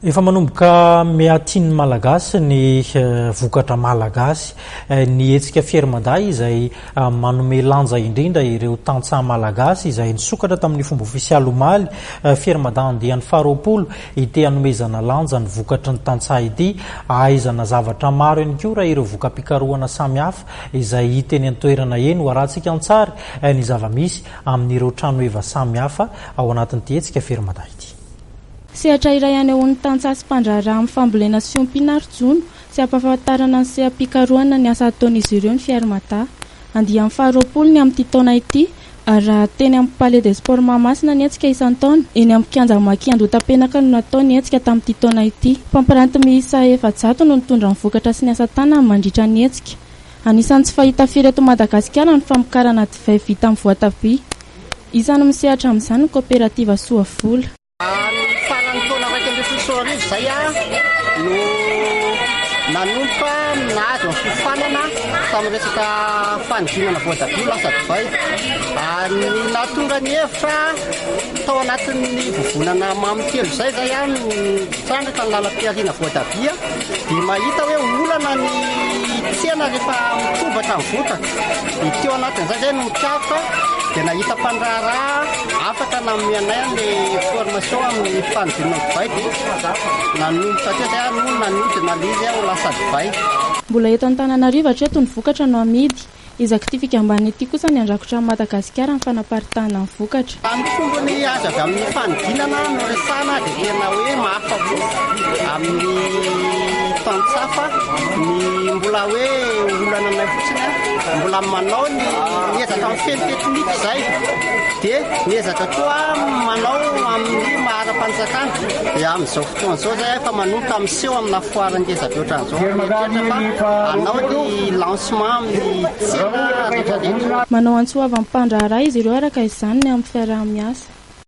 Efa manomboka miatiny malagasy ny vokatra malagasy ny hetsika fiermanday izay manome lanja indrindra ireo tantsaha malagasy izay nisokatra tamin'ny fomba ofisialy omaly fiermanday andian'ny faharoapolo ite hanomezana lanja ny vokatra ny tantsaha ity ahaizana zavatra maro ihany koa raha ireo vokam-pikarohana samihafa izay hita eny an-toerana eny hoarahantsika an-tsary ny zava-misy amin'ireo trano eva samihafa ao anatin'ity hetsika fiermanday ity. Sehatra iray any amin'ny tantsaha sy mpandraharaha amin'ny fambolena sy ompinarjono sy ampahafantarana ny seha-pikarohana ny asa ataon'izy ireo ny fiermanday. Andian'ny faharoapolo ny amin'ity taona ity raha teny amin'ny Palais des Sports Mahamasina ny hetsika isan-taona, eny amin'ny kianja Makiandota-Penaka no natao ny hetsika tamin'ity taona ity. Mpampiranty miisa 700 no nitondra ny vokatra sy ny asa tanana mandritra ny hetsika. Anisan'ny tsy fahita firy eto Madagasikara ny famokarana divay vita amin'ny voatabia. Isany misehatra amin'izany ny kooperativa Soavola. Zay no nanomboka nahazo ny fifanana tamin'ny resaka fanodinana voatabia lasa divay. Ny nahatonga ny hevitra tao anatin'ny vovonana mamikely zay trandraka ny lalam-piariana voatabia dia mahita hoe olana ny tsena rehefa mitobatra ny vokatra. Teo anatin'izay zay no mikaroka dia nahita mpandraharaha afaka nanomianay an'ilay formation amin'ny fanodinana divay dia nanomboka teo zay no nanodina lizy aho lasa divay. Mbola eto Antananarivo hatreto ny vokatra no amidy. Izaka ity fikambanana ity kosa ny andrakotra amin'ny Madagasikara ny fanaparitahana ny vokatra. Ny fombony azo avy amin'ny fanodinana no resana dia tena hoe mahafa-po amin'ny tantsafa ny mbola hoe olana anay fotsiny mbola manao ny miezaka amin'ny feno teknika izay dia miezaka koa manao amin'ny mahara-panjakana dia amin'izao fotoana izao zay efa manomboka miseho amina foarangezaka ohatran'izao anao ny lancement amin'ny tsena rehetrarehetra. Manao antsoa avy amin'ny mpandraharaha izy ireo araka izany ny amin'ny fiaraha-miasa.